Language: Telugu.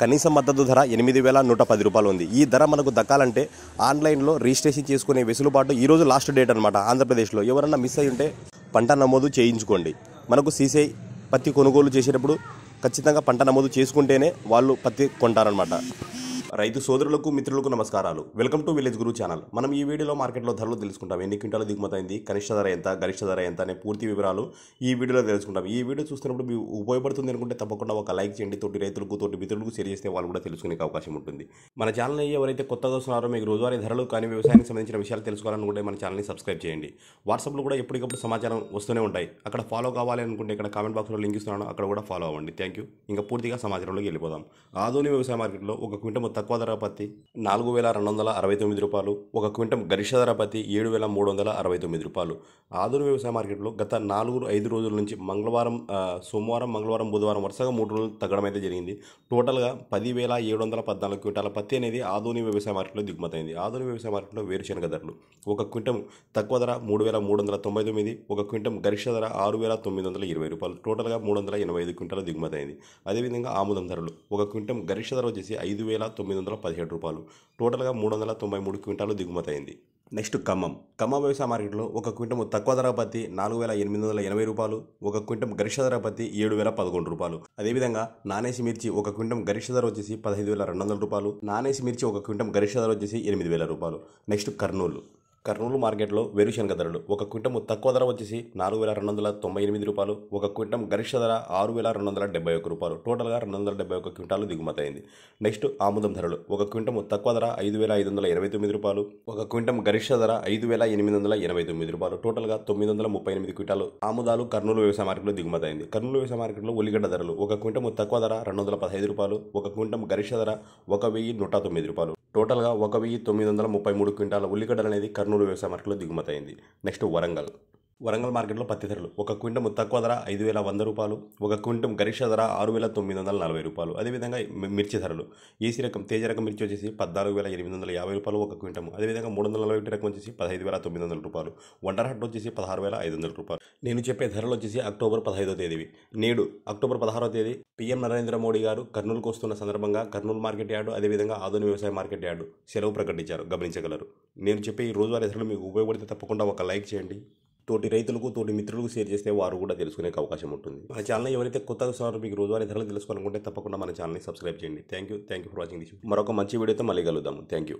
కనీస మద్దతు ధర 8,110 రూపాయలు ఉంది. ఈ ధర మనకు దక్కాలంటే ఆన్లైన్లో రిజిస్ట్రేషన్ చేసుకునే వెసులుబాటు ఈరోజు లాస్ట్ డేట్ అనమాట. ఆంధ్రప్రదేశ్లో ఎవరన్నా మిస్ అయి ఉంటే పంట నమోదు చేయించుకోండి. మనకు సీసీఐ పత్తి కొనుగోలు చేసేటప్పుడు ఖచ్చితంగా పంట నమోదు చేసుకుంటేనే వాళ్ళు పత్తి కొంటారనమాట. రైతు సోదరులకు మిత్రులకు నమస్కారాలు. Welcome to village Guru channel. మనం ఈ వీడియోలో మార్కెట్లో ధరలు తెలుసుకుంటాం. ఎన్ని క్వింటాలు దిగుమతైంది, కనిష్ట ధర ఎంత, గరిష్ట ధర ఎంత అనే పూర్తి వివరాలు ఈ వీడియోలో తెలుసుకుంటాం. ఈ వీడియో చూస్తున్నప్పుడు మీకు ఉపయోగపడుతుంది అనుకుంటే తప్పకుండా ఒక లైక్ చేయండి. తోటి రైతులకు తోటి మిత్రులకు షేర్ చేస్తే వాళ్ళు కూడా తెలుసుకునే అవకాశం ఉంటుంది. మన ఛానల్ని ఎవరైతే కొత్తగా వస్తున్నారో మీకు రోజువారీ ధరలు కానీ వ్యవసాయానికి సంబంధించిన విషయాలు తెలుసుకోవాలనుకుంటే మన ఛానల్ని సబ్స్క్రైబ్ చేయండి. వాట్సాప్లో కూడా ఎప్పటికప్పుడు సమాచారం వస్తూనే ఉంటాయి. అక్కడ ఫాలో కావాలి అనుకుంటే ఇక్కడ కామెంట్ బాక్స్లో లింక్ ఇస్తున్నాను, అక్కడ కూడా ఫాలో అవ్వండి. Thank you. ఇంకా పూర్తిగా సమాచారంలోకి వెళ్ళిపోదాం. ఆధునిక వ్యవసాయ మార్కెట్లో ఒక క్వింటల్ తక్కువ ధర పత్తి 4,269 రూపాయలు, ఒక క్వింటల్ గరిష్ట ధర పత్తి 7,369 రూపాయలు. ఆధునిక వ్యవసాయ మార్కెట్లో గత 4-5 రోజుల నుంచి సోమవారం, మంగళవారం, బుధవారం వరుసగా 3 రోజులు తగ్గడం అయితే జరిగింది. టోటల్గా 10,714 క్వింటాల పత్తి అనేది ఆధునిక వ్యవసాయ మార్కెట్లో దిగుమతైంది. ఆధునిక వ్యవసాయ మార్కెట్లో వేరుశనగ ధరలు ఒక క్వింటల్ తక్కువ ధర 3,399, ఒక క్వింటల్ గరిష్ట ధర 6,920 రూపాయలు. టోటల్గా 385 క్వింటాల దిగుమతైంది. అదేవిధంగా ఆముదం ధరలు ఒక క్వింటల్ గరిష్ట ధర వచ్చేసి 5,917 రూపాయలు. టోటల్గా 393 క్వింటాలు దిగుమతైంది. నెక్స్ట్ ఖమ్మం వ్యవసాయ మార్కెట్లో ఒక క్వింటల్ తక్కువ ధర పత్తి 4,880 రూపాయలు, ఒక క్వింటల్ గరిష్ట ధర పత్తి 7,011 రూపాయలు. అదేవిధంగా నానేసి మిర్చి ఒక క్వింటల్ గరిష్ట ధర వచ్చేసి 15,200 రూపాయలు, నానేసి మిర్చి ఒక క్వింటల్ గరిష్ట ధర వచ్చేసి 8,000 రూపాయలు. నెక్స్ట్ కర్నూలు మార్కెట్లో వేరుశనగ ధరలు ఒక క్వింటల్ తక్కువ ధర వచ్చేసి 4,298 రూపాయలు, ఒక క్వింటల్ గరిష్ట ధర 6,271 రూపాయలు. టోటల్గా 271 క్వింటాలు దిగుమతైంది. నెక్స్ట్ ఆముదం ధరలు ఒక క్వింటల్ తక్కువ ధర 5,529 రూపాయలు, ఒక క్వింటల్ గరిష్ట ధర 5,889 రూపాయలు. టోటల్గా 938 క్వింటాలు ఆముదాలు కర్నూలు వ్యవసాయ మార్కెట్లో దిగుమతైంది. కర్నూలు వ్యవసాయ మార్కెట్లో ఉల్లిగడ్డ ధరలు ఒక క్వింటల్ తక్కువ ధర 215 రూపాయలు, ఒక క్వింటల్ గరిష్ట ధర 1,109 రూపాయలు. టోటల్గా 1,933 క్వింటాల ఉల్లిగడ్డలు అనేది కర్నూలు వ్యవసాయ మార్కెట్లో దిగుమతైంది. నెక్స్ట్ వరంగల్ మార్కెట్లో పత్తి ధరలు ఒక క్వింటల్ తక్కువ ధర 5,100 రూపాయలు, ఒక క్వింటల్ గరిష్ట ధర 6,940 రూపాయలు. అదేవిధంగా మిర్చి ధరలు ఏసీ రకం తేజ రకం మిర్చి వచ్చేసి 14,850 రూపాయలు ఒక క్వింటల్. అదేవిధంగా 340 రకం వచ్చేసి 15,900 రూపాయలు. వండర్ హట్ వచ్చేసి 16,500 రూపాయలు. నేను చెప్పే ధరలు వచ్చేసి అక్టోబర్ 15వ తేదీవి. నేడు అక్టోబర్ 16వ తేదీ పీఎం నరేంద్ర మోడీ గారు కర్నూలుకు వస్తున్న సందర్భంగా కర్నూలు మార్కెట్ యార్డు అదేవిధంగా ఆధునిక వ్యవసాయ మార్కెట్ యార్డు సెలవు ప్రకటించారు, గమనించగలరు. నేను చెప్పే ఈ రోజువారీ ధరలు మీకు ఉపయోగపడితే తప్పకుండా ఒక లైక్ చేయండి. తోటి రైతులకు తోటి మిత్రులకు షేర్ చేస్తే వారు కూడా తెలుసుకునే అవకాశం ఉంటుంది. మన ఛానల్ ఎవరైతే కొత్తగా వస్తున్నారో మీకు రోజువారీ ధరలు తెలుసుకోవాలనుకుంటే తప్పకుండా మన ఛానల్ని సబ్స్క్రైబ్ చేయండి. Thank you for watching this. మరొక మంచి వీడియోతో మళ్ళీ కలుద్దాము. Thank you.